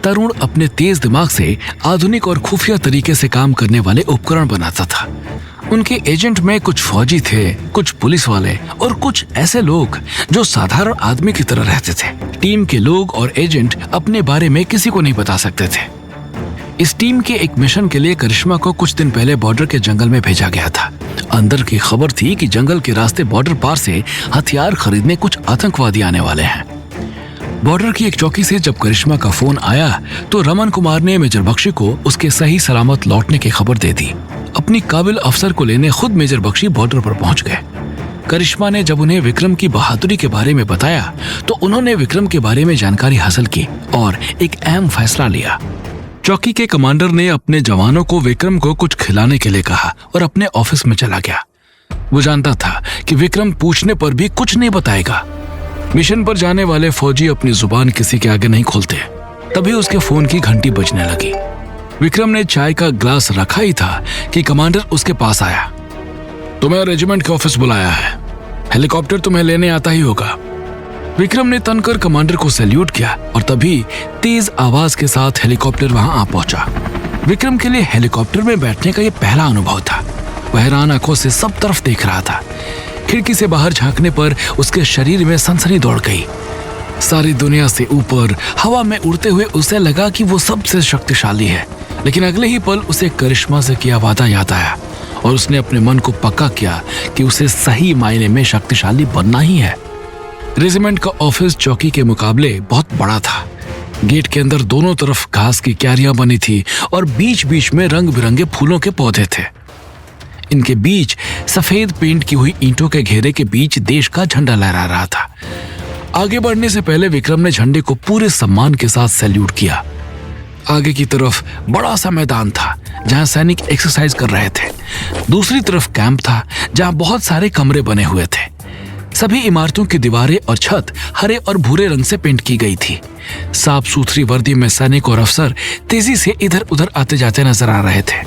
तरुण अपने तेज दिमाग से आधुनिक और खुफिया तरीके से काम करने वाले उपकरण बनाता था। उनके एजेंट में कुछ फौजी थे, कुछ पुलिस वाले और कुछ ऐसे लोग जो साधारण आदमी की तरह रहते थे। टीम के लोग और एजेंट अपने बारे में किसी को नहीं बता सकते थे। इस टीम के एक मिशन के लिए करिश्मा को कुछ दिन पहले बॉर्डर के जंगल में भेजा गया था। अंदर की खबर थी कि जंगल के रास्ते बॉर्डर पार से हथियार खरीदने कुछ आतंकवादी आने वाले हैं। बॉर्डर की एक चौकी से जब करिश्मा का फोन आया तो रमन कुमार ने मेजर बख्शी को उसके सही सलामत लौटने की खबर दे दी। अपनी काबिल अफसर को लेने खुद मेजर बख्शी बॉर्डर पर पहुंच गए। करिश्मा ने जब उन्हें विक्रम की बहादुरी के बारे में बताया तो उन्होंने विक्रम के बारे में जानकारी हासिल की और एक अहम फैसला लिया। चौकी के कमांडर ने अपने जवानों को विक्रम को कुछ खिलाने के लिए कहा और अपने ऑफिस में चला गया। वो जानता था कि विक्रम पूछने पर भी कुछ नहीं बताएगा। मिशन पर जाने वाले फौजी अपनी जुबान किसी के आगे नहीं खोलते। तभी उसके फोन की घंटी बजने लगी। विक्रम ने चाय का ग्लास रखा ही था कि कमांडर उसके पास आया। तुम्हें रेजिमेंट के ऑफिस बुलाया है, हेलीकॉप्टर तुम्हें लेने आता ही होगा। विक्रम ने तनकर कमांडर को सैल्यूट किया और तभी तेज आवाज के साथ हेलीकॉप्टर वहां आ पहुंचा। विक्रम के लिए हेलीकॉप्टर में बैठने का यह पहला अनुभव था। वह हैरान आंखों से सब तरफ देख रहा था। खिड़की से बाहर झांकने पर उसके शरीर में सनसनी दौड़ गई। सारी दुनिया से ऊपर हवा में उड़ते हुए उसे लगा कि वो सबसे शक्तिशाली है। लेकिन अगले ही पल उसे करिश्मा से किया वादा याद आया और उसने अपने मन को पक्का किया कि उसे सही मायने में शक्तिशाली बनना ही है। रेजिमेंट का ऑफिस चौकी के मुकाबले बहुत बड़ा था। गेट के अंदर दोनों तरफ घास की क्यारियां बनी थी और बीच बीच में रंग बिरंगे फूलों के पौधे थे। इनके बीच सफेद पेंट की हुई ईंटों के घेरे के बीच देश का झंडा लहरा रहा था। आगे बढ़ने से पहले विक्रम ने झंडे को पूरे सम्मान के साथ सैल्यूट किया। आगे की तरफ बड़ा सा मैदान था जहां सैनिक एक्सरसाइज कर रहे थे। दूसरी तरफ कैंप था जहां बहुत सारे कमरे बने हुए थे। सभी इमारतों की दीवारें और छत हरे और भूरे रंग से पेंट की गई थी। साफ सुथरी वर्दी में सैनिक और अफसर तेजी से इधर उधर आते जाते नजर आ रहे थे।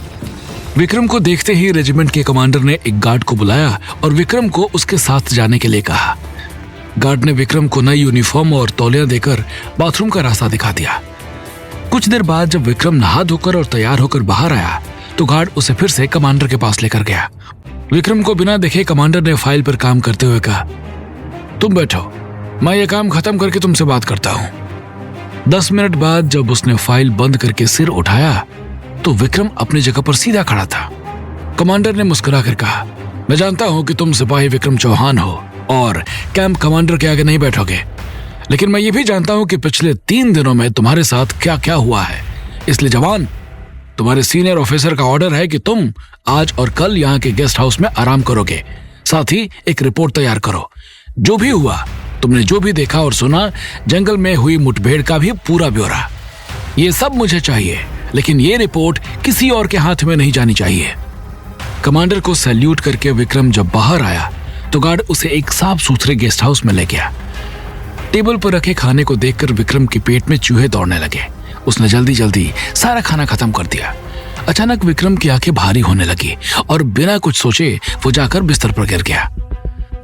विक्रम को देखते ही रेजिमेंट के कमांडर ने एक गार्ड को बुलाया और विक्रम को उसके साथ जाने के लिए कहा। गार्ड ने विक्रम को नई यूनिफॉर्म और तौलिया देकर बाथरूम का रास्ता दिखा दिया। कुछ देर बाद जब विक्रम नहा धोकर और तैयार होकर बाहर आया तो गार्ड उसे फिर से कमांडर के पास लेकर गया। विक्रम को बिना देखे कमांडर ने फाइल पर काम करते हुए कहा, तुम बैठो, मैं ये काम खत्म करके तुमसे बात करता हूं। 10 मिनट बाद जब उसने फाइल बंद करके सिर उठाया तो विक्रम अपनी जगह पर सीधा खड़ा था। कमांडर ने मुस्कुराकर कहा, मैं जानता हूं कि तुम सिपाही विक्रम चौहान हो और कैंप कमांडर के आगे नहीं बैठोगे, लेकिन मैं ये भी जानता हूं कि पिछले 3 दिनों में तुम्हारे साथ क्या क्या हुआ है। इसलिए जवान, तुम्हारे सीनियर ऑफिसर का ऑर्डर है कि तुम आज और कल यहाँ के गेस्ट हाउस में आराम करोगे। साथ ही एक रिपोर्ट तैयार करो। जो भी हुआ, तुमने जो भी देखा और सुना, जंगल में हुई मुठभेड़ का भी पूरा ब्यौरा। ये सब मुझे चाहिए, लेकिन ये रिपोर्ट किसी और के हाथ में नहीं जानी चाहिए। कमांडर को सैल्यूट करके विक्रम जब बाहर आया तो गार्ड उसे एक साफ सुथरे गेस्ट हाउस में ले गया। टेबल पर रखे खाने को देखकर विक्रम के पेट में चूहे दौड़ने लगे। उसने जल्दी जल्दी सारा खाना खत्म कर दिया। अचानक विक्रम की आंखें भारी होने लगी और बिना कुछ सोचे वो जाकर बिस्तर पर गिर गया।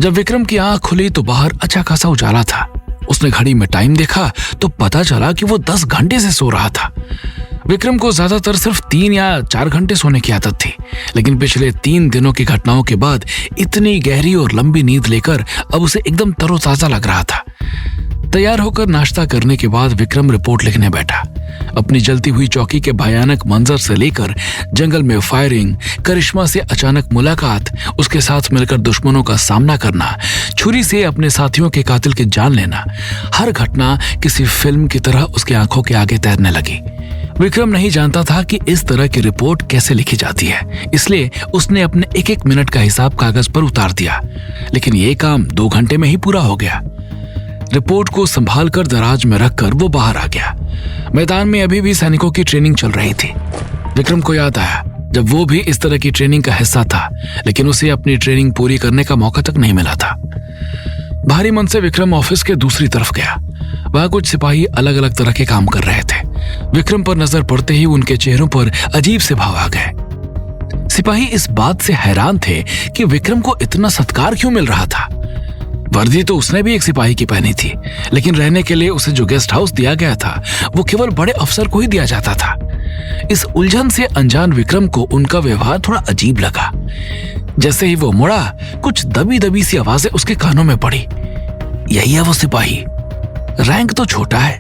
जब विक्रम की आंख खुली तो बाहर अच्छा खासा उजाला था। उसने घड़ी में टाइम देखा तो पता चला कि वो 10 घंटे से सो रहा था। विक्रम को ज्यादातर सिर्फ 3 या 4 घंटे सोने की आदत थी, लेकिन पिछले 3 दिनों की घटनाओं के बाद इतनी गहरी और लंबी नींद लेकर अब उसे एकदम तरोताजा लग रहा था। तैयार होकर नाश्ता करने के बाद विक्रम रिपोर्ट लिखने बैठा। अपनी जलती हुई चौकी के भयानक मंजर से लेकर जंगल में फायरिंग, करिश्मा से अचानक मुलाकात, उसके साथ मिलकर दुश्मनों का सामना करना, छुरी से अपने साथियों के कातिल की जान लेना, हर घटना किसी फिल्म की तरह उसकी आंखों के आगे तैरने लगी। विक्रम नहीं जानता था कि इस तरह की रिपोर्ट कैसे लिखी जाती है, इसलिए उसने अपने एक एक मिनट का हिसाब कागज पर उतार दिया। लेकिन ये काम 2 घंटे में ही पूरा हो गया। रिपोर्ट को संभालकर दराज में रखकर वो बाहर आ गया। मैदान में अभी भी सैनिकों की ट्रेनिंग चल रही थी। विक्रम को याद आया जब वो भी इस तरह की ट्रेनिंग का हिस्सा था, लेकिन उसे अपनी ट्रेनिंग पूरी करने का मौका तक नहीं मिला था। भारी मन से विक्रम ऑफिस के दूसरी तरफ गया। वहां कुछ सिपाही अलग अलग तरह के काम कर रहे थे। विक्रम पर नजर पड़ते ही उनके चेहरों पर अजीब से भाव आ गए। सिपाही इस बात से हैरान थे कि विक्रम को इतना सत्कार क्यों मिल रहा था। वर्दी तो उसने भी एक सिपाही की पहनी थी, लेकिन रहने के लिए उसे जो गेस्ट हाउस दिया गया था वो केवल बड़े अफसर को ही दिया जाता था। इस उलझन से अनजान विक्रम को उनका व्यवहार थोड़ा अजीब लगा। जैसे ही वो मुड़ा, कुछ दबी दबी सी आवाजें उसके कानों में पड़ी। यही है वो सिपाही। रैंक तो छोटा है,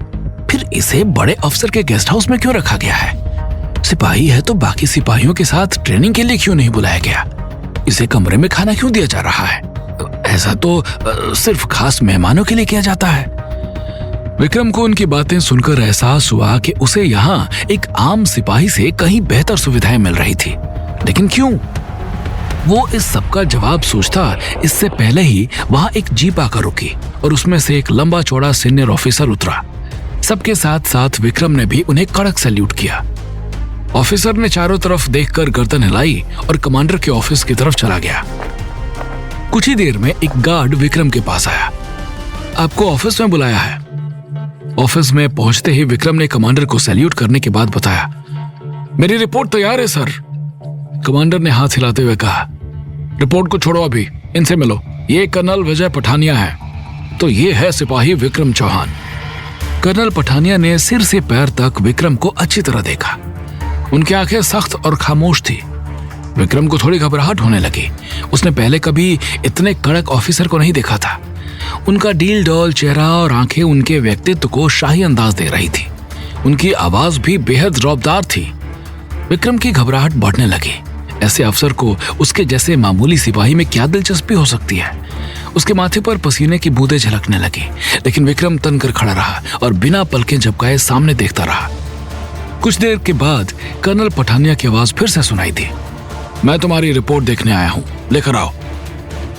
फिर इसे बड़े अफसर के गेस्ट हाउस में क्यों रखा गया है? सिपाही है तो बाकी सिपाहियों के साथ ट्रेनिंग के लिए क्यों नहीं बुलाया गया? इसे कमरे में खाना क्यों दिया जा रहा है? ऐसा तो सिर्फ खास मेहमानों के लिए किया जाता है। विक्रम को उनकी बातें सुनकर एहसास हुआ कि उसे यहाँ एक आम सिपाही से कहीं बेहतर सुविधाएं मिल रही थी, लेकिन क्यों? वो इस सबका जवाब सोचता इससे पहले ही वहां एक जीप आकर रुकी और उसमें से एक लंबा चौड़ा सीनियर ऑफिसर उतरा। सबके साथ साथ विक्रम ने भी उन्हें कड़क सैल्यूट किया। ऑफिसर ने चारों तरफ देखकर गर्दन हिलाई और कमांडर के ऑफिस की तरफ चला गया। कुछ ही देर में एक गार्ड विक्रम के पास आया। आपको ऑफिस में बुलाया है। ऑफिस में पहुंचते ही विक्रम ने कमांडर को सैल्यूट करने के बाद बताया, मेरी रिपोर्ट तैयार है सर। कमांडर ने हाथ हिलाते हुए कहा, रिपोर्ट को छोड़ो, अभी इनसे मिलो। ये कर्नल विजय पठानिया है, तो ये है सिपाही विक्रम चौहान। कर्नल पठानिया ने सिर से पैर तक विक्रम को अच्छी तरह देखा। उनकी आंखें सख्त और खामोश थी। विक्रम को थोड़ी घबराहट होने लगी। उसने पहले कभी इतने कड़क ऑफिसर को नहीं देखा था। उनका डील डॉल चेहरा और आंखें उनके व्यक्तित्व को शाही अंदाज दे रही थी। उनकी आवाज भी बेहद रौबदार थी। विक्रम की घबराहट बढ़ने लगी। ऐसे अफसर को उसके जैसे मामूली सिपाही में क्या दिलचस्पी हो सकती है? उसके माथे पर पसीने की बूंदें झलकने लगी, लेकिन विक्रम तनकर खड़ा रहा और बिना पलकें झपकाए सामने देखता रहा। कुछ देर के बाद कर्नल पठानिया की आवाज फिर से सुनाई दी, मैं तुम्हारी रिपोर्ट देखने आया हूं, लेकर आओ।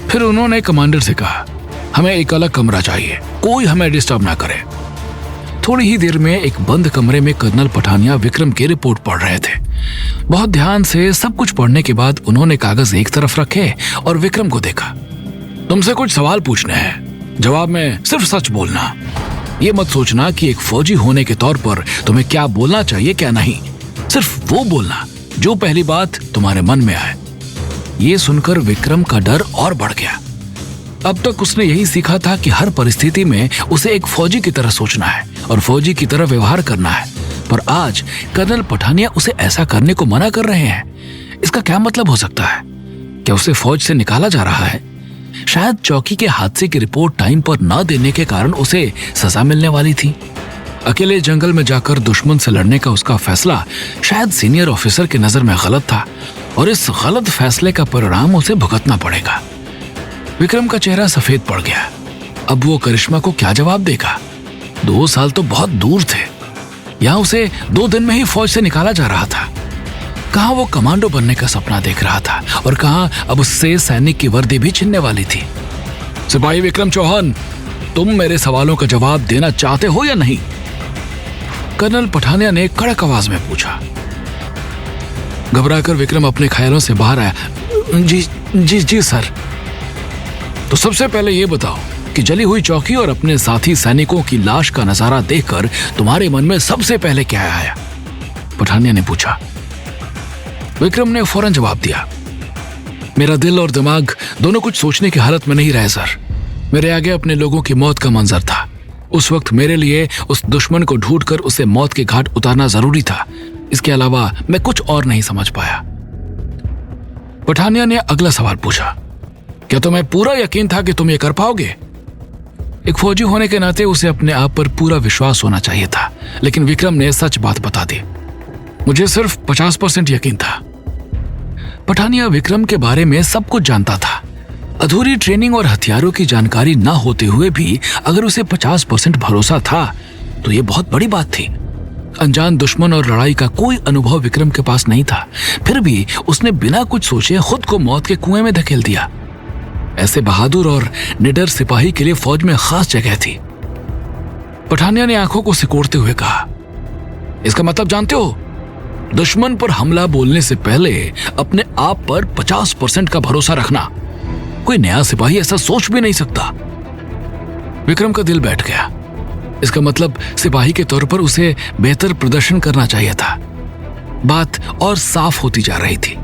फिर उन्होंने कमांडर से कहा, हमें एक अलग कमरा चाहिए, कोई हमें डिस्टर्ब ना करे। थोड़ी ही देर में एक बंद कमरे में कर्नल पठानिया विक्रम की रिपोर्ट पढ़ रहे थे। बहुत ध्यान से सब कुछ पढ़ने के बाद उन्होंने कागज एक तरफ रखे और विक्रम को देखा। तुमसे कुछ सवाल पूछने हैं, जवाब में सिर्फ सच बोलना। ये मत सोचना कि एक फौजी होने के तौर पर तुम्हें क्या बोलना चाहिए क्या नहीं, सिर्फ वो बोलना जो पहली बात तुम्हारे मन में आए। ये सुनकर विक्रम का डर और बढ़ गया। अब तक उसने यही सीखा था कि हर परिस्थिति में उसे एक फौजी की तरह सोचना है और फौजी की तरह व्यवहार करना है, पर आज कर्नल पठानिया उसे ऐसा करने को मना कर रहे हैं। इसका क्या मतलब हो सकता है? क्या उसे फौज से निकाला जा रहा है? शायद चौकी के हादसे की रिपोर्ट टाइम पर न देने के कारण उसे सजा मिलने वाली थी। अकेले जंगल में जाकर दुश्मन से लड़ने का उसका फैसला शायद सीनियर ऑफिसर की नजर में गलत था और इस गलत फैसले का परिणाम उसे भुगतना पड़ेगा। विक्रम का चेहरा सफेद पड़ गया। अब वो करिश्मा को क्या जवाब देगा? 2 साल तो बहुत दूर थे। यहाँ उसे 2 दिन में ही फौज से निकाला जा रहा था। कहाँ वो कमांडो बनने का सपना देख रहा था और कहाँ अब उससे सैनिक की वर्दी भी छिनने वाली थी। सिपाही विक्रम चौहान, तुम मेरे सवालों का जवाब देना चाहते हो या नहीं? कर्नल पठानिया ने कड़क आवाज में पूछा। घबराकर विक्रम अपने ख्यालों से बाहर आया। जी जी जी सर। तो सबसे पहले ये बताओ कि जली हुई चौकी और अपने साथी सैनिकों की लाश का नजारा देखकर तुम्हारे मन में सबसे पहले क्या आया? पठानिया ने पूछा। विक्रम ने फौरन जवाब दिया, मेरा दिल और दिमाग दोनों कुछ सोचने की हालत में नहीं रहे सर। मेरे आगे अपने लोगों की मौत का मंजर था। उस वक्त मेरे लिए उस दुश्मन को ढूंढकर उसे मौत के घाट उतारना जरूरी था। इसके अलावा मैं कुछ और नहीं समझ पाया। पठानिया ने अगला सवाल पूछा, क्या तुम्हें पूरा यकीन था कि तुम ये कर पाओगे? एक फौजी होने के नाते उसे अपने आप पर पूरा विश्वास होना चाहिए था, लेकिन विक्रम ने सच बात बता दी। मुझे सिर्फ 50% यकीन था। पठानिया विक्रम के बारे में सब कुछ जानता था। अधूरी ट्रेनिंग और हथियारों की जानकारी न होते हुए भी अगर उसे 50% भरोसा था तो ये बहुत बड़ी बात थी। अनजान दुश्मन और लड़ाई का कोई अनुभव विक्रम के पास नहीं था, फिर भी उसने बिना कुछ सोचे खुद को मौत के कुएं में धकेल दिया। ऐसे बहादुर और निडर सिपाही के लिए फौज में खास जगह थी। पठानिया ने आंखों को सिकोड़ते हुए कहा, इसका मतलब जानते हो? दुश्मन पर हमला बोलने से पहले अपने आप पर 50% का भरोसा रखना। कोई नया सिपाही ऐसा सोच भी नहीं सकता। विक्रम का दिल बैठ गया। इसका मतलब सिपाही के तौर पर उसे बेहतर प्रदर्शन करना चाहिए था। बात और साफ होती जा रही थी।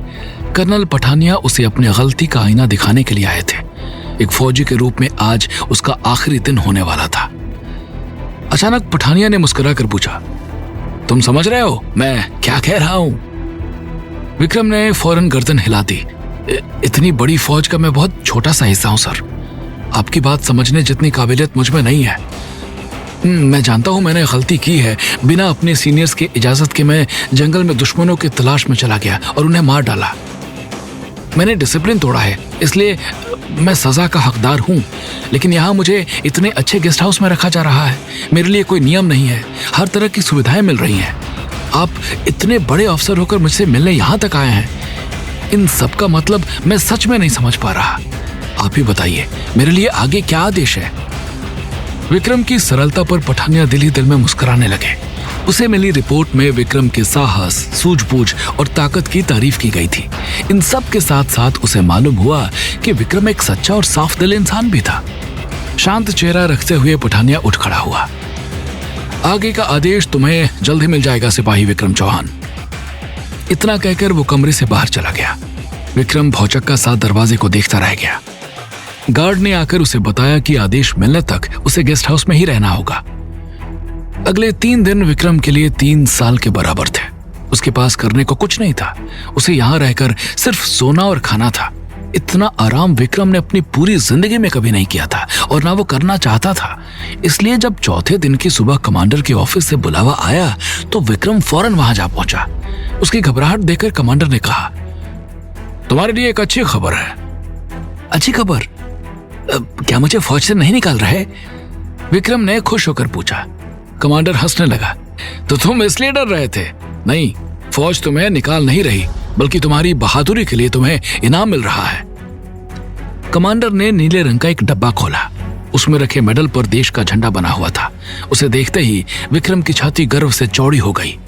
कर्नल पठानिया उसे अपनी गलती का आईना दिखाने के लिए आए थे। एक फौजी के रूप में आज उसका आखिरी दिन होने वाला था। अचानक पठानिया ने मुस्कुराकर पूछा, तुम समझ रहे हो मैं क्या कह रहा हूं? विक्रम ने फौरन गर्दन हिला दी। इतनी बड़ी फौज का मैं बहुत छोटा सा हिस्सा हूं सर। आपकी बात समझने जितनी काबिलियत मुझ में नहीं है। मैं जानता हूं मैंने गलती की है। बिना अपने सीनियर्स की इजाजत के मैं जंगल में दुश्मनों की तलाश में चला गया और उन्हें मार डाला। मैंने डिसिप्लिन तोड़ा है, इसलिए मैं सजा का हकदार हूं। लेकिन यहाँ मुझे इतने अच्छे गेस्ट हाउस में रखा जा रहा है। मेरे लिए कोई नियम नहीं है, हर तरह की सुविधाएं मिल रही हैं। आप इतने बड़े अफसर होकर मुझसे मिलने यहाँ तक आए हैं। इन सब का मतलब मैं सच में नहीं समझ पा रहा। आप ही बताइए मेरे लिए आगे क्या आदेश है? विक्रम की सरलता पर पठानिया दिल ही दिल में मुस्कुराने लगे। उसे मिली रिपोर्ट में विक्रम के साहस, सूझबूझ और ताकत की तारीफ की गई थी। इन सब के साथ साथ उसे मालूम हुआ कि विक्रम एक सच्चा और साफ दिल इंसान भी था। शांत चेहरा रखते हुए पठानिया उठ खड़ा हुआ। आगे का आदेश तुम्हें जल्द ही मिल जाएगा सिपाही विक्रम चौहान। इतना कहकर वो कमरे से बाहर चला गया। विक्रम भौचक्का सा दरवाजे को देखता रह गया। गार्ड ने आकर उसे बताया कि आदेश मिलने तक उसे गेस्ट हाउस में ही रहना होगा। अगले 3 दिन विक्रम के लिए 3 साल के बराबर थे। उसके पास करने को कुछ नहीं था। उसे यहाँ रहकर सिर्फ सोना और खाना था। इतना आराम विक्रम ने अपनी पूरी जिंदगी में कभी नहीं किया था और ना वो करना चाहता था। इसलिए जब चौथे दिन की सुबह कमांडर के ऑफिस से बुलावा आया तो विक्रम फौरन वहां जा पहुंचा। उसकी घबराहट देखकर कमांडर ने कहा, तुम्हारे लिए एक अच्छी खबर है। अच्छी खबर? क्या मुझे फौज से नहीं निकाल रहे? विक्रम ने खुश होकर पूछा। कमांडर हंसने लगा। तो तुम इसलिए डर रहे थे? नहीं, फौज तुम्हें निकाल नहीं रही, बल्कि तुम्हारी बहादुरी के लिए तुम्हें इनाम मिल रहा है। कमांडर ने नीले रंग का एक डब्बा खोला। उसमें रखे मेडल पर देश का झंडा बना हुआ था। उसे देखते ही विक्रम की छाती गर्व से चौड़ी हो गई।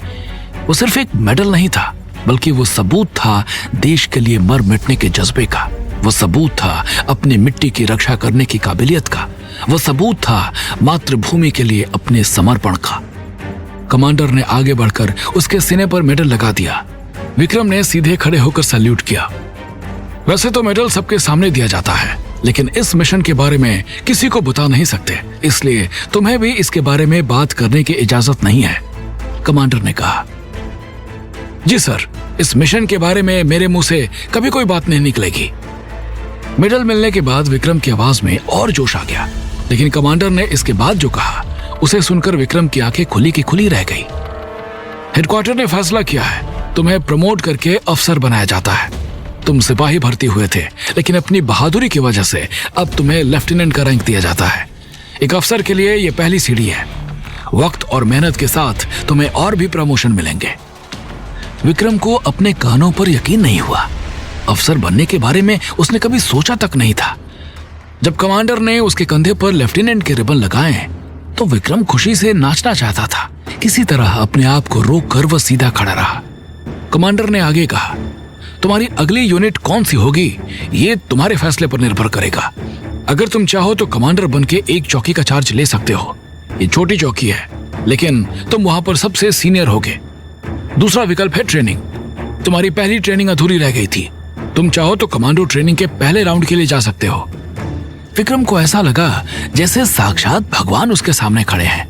वो सिर्फ एक मेडल नहीं था, बल्कि वो सबूत था देश के लिए मर मिटने के जज्बे का। वो सबूत था अपनी मिट्टी की रक्षा करने की काबिलियत का। वो सबूत था मातृभूमि के लिए अपने समर्पण का। कमांडर ने आगे बढ़कर उसके सीने पर मेडल लगा दिया। विक्रम ने सीधे खड़े होकर सैल्यूट किया। वैसे तो मेडल सबके सामने दिया जाता है, लेकिन इस मिशन के बारे में किसी को बता नहीं सकते, इसलिए तुम्हें भी इसके बारे में बात करने की इजाजत नहीं है, कमांडर ने कहा। जी सर, इस मिशन के बारे में मेरे मुंह से कभी कोई बात नहीं निकलेगी। मेडल मिलने के बाद विक्रम की आवाज में और जोश आ गया, लेकिन कमांडर ने इसके बाद जो कहा उसे सुनकर विक्रम की आंखें खुली की खुली रह गई। हेडक्वार्टर ने फैसला किया है, तुम्हें प्रमोट करके अफसर बनाया जाता है। तुम सिपाही भर्ती हुए थे, लेकिन अपनी बहादुरी की वजह से अब तुम्हें लेफ्टिनेंट का रैंक दिया जाता है। एक अफसर के लिए यह पहली सीढ़ी है। वक्त और मेहनत के साथ तुम्हें और भी प्रमोशन मिलेंगे। विक्रम को अपने कानों पर यकीन नहीं हुआ। अफसर बनने के बारे में उसने कभी सोचा तक नहीं था। जब कमांडर ने उसके कंधे पर लेफ्टिनेंट के रिबन लगाए तो विक्रम खुशी से नाचना चाहता था। किसी तरह अपने आप को रोक कर वह सीधा खड़ा रहा। कमांडर ने आगे कहा, तुम्हारी अगली यूनिट कौन सी होगी ये तुम्हारे फैसले पर निर्भर करेगा। अगर तुम चाहो तो कमांडर बनके एक चौकी का चार्ज ले सकते हो। ये छोटी चौकी है, लेकिन तुम वहां पर सबसे सीनियर होगे। दूसरा विकल्प है ट्रेनिंग। तुम्हारी पहली ट्रेनिंग अधूरी रह गई थी। तुम चाहो तो कमांडो ट्रेनिंग के पहले राउंड के लिए जा सकते हो। विक्रम को ऐसा लगा जैसे साक्षात भगवान उसके सामने खड़े हैं।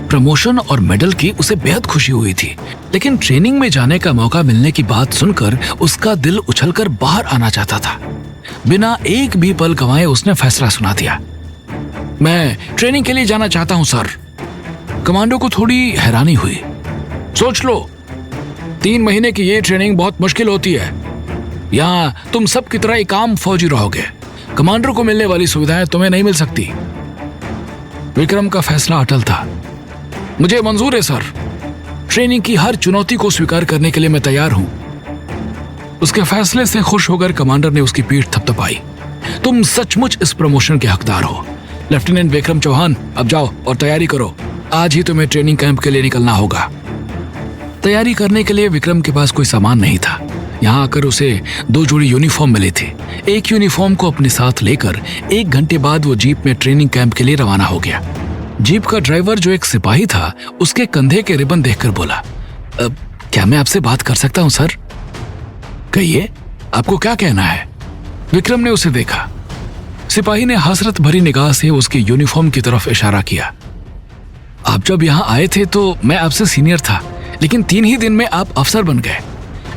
प्रमोशन और मेडल की उसे बेहद खुशी हुई थी, लेकिन ट्रेनिंग में जाने का मौका मिलने की बात सुनकर उसका दिल उछलकर बाहर आना चाहता था। बिना एक भी पल गंवाए उसने फैसला सुना दिया, मैं ट्रेनिंग के लिए जाना चाहता हूं सर। कमांडो को थोड़ी हैरानी हुई। सोच लो, 3 महीने की ये ट्रेनिंग बहुत मुश्किल होती है। यहाँ तुम सब की तरह एक आम फौजी रहोगे। कमांडर को मिलने वाली सुविधाएं तुम्हें नहीं मिल सकती। विक्रम का फैसला अटल था। मुझे मंजूर है सर। ट्रेनिंग की हर चुनौती को स्वीकार करने के लिए मैं तैयार हूं। उसके फैसले से खुश होकर कमांडर ने उसकी पीठ थपथपाई। तुम सचमुच इस प्रमोशन के हकदार हो। लेफ्टिनेंट विक्रम चौहान, अब जाओ और तैयारी करो। आज ही तुम्हें ट्रेनिंग कैंप के लिए निकलना होगा। तैयारी करने के लिए विक्रम के पास कोई सामान नहीं था। यहाँ आकर उसे 2 जोड़ी यूनिफॉर्म मिली थी। एक यूनिफॉर्म को अपने साथ लेकर 1 घंटे बाद वो जीप में ट्रेनिंग कैंप के लिए रवाना हो गया। जीप का ड्राइवर जो एक सिपाही था उसके कंधे के रिबन देखकर बोला, क्या मैं आपसे बात कर सकता हूं सर? कहिए, आपको क्या कहना है? विक्रम ने उसे देखा। सिपाही ने हसरत भरी निगाह से उसके यूनिफॉर्म की तरफ इशारा किया। आप जब यहाँ आए थे तो मैं आपसे सीनियर था, लेकिन 3 ही दिन में आप अफसर बन गए।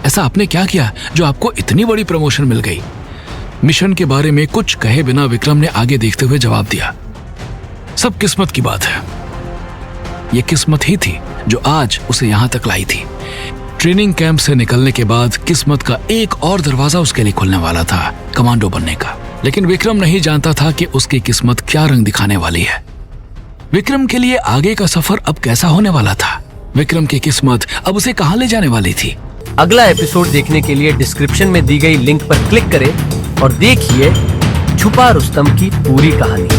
ऐसा आपने क्या किया जो आपको इतनी बड़ी प्रमोशन मिल गई? मिशन के बारे में कुछ कहे बिना विक्रम ने आगे देखते हुए जवाब दिया, सब किस्मत की बात है। ये किस्मत ही थी जो आज उसे यहाँ तक लाई थी। ट्रेनिंग कैंप से निकलने के बाद किस्मत का एक और दरवाजा उसके लिए खुलने वाला था, कमांडो बनने का। लेकिन विक्रम नहीं जानता था कि उसकी किस्मत क्या रंग दिखाने वाली है। विक्रम के लिए आगे का सफर अब कैसा होने वाला था? विक्रम की किस्मत अब उसे कहां ले जाने वाली थी? अगला एपिसोड देखने के लिए डिस्क्रिप्शन में दी गई लिंक पर क्लिक करें और देखिए छुपा रुस्तम की पूरी कहानी।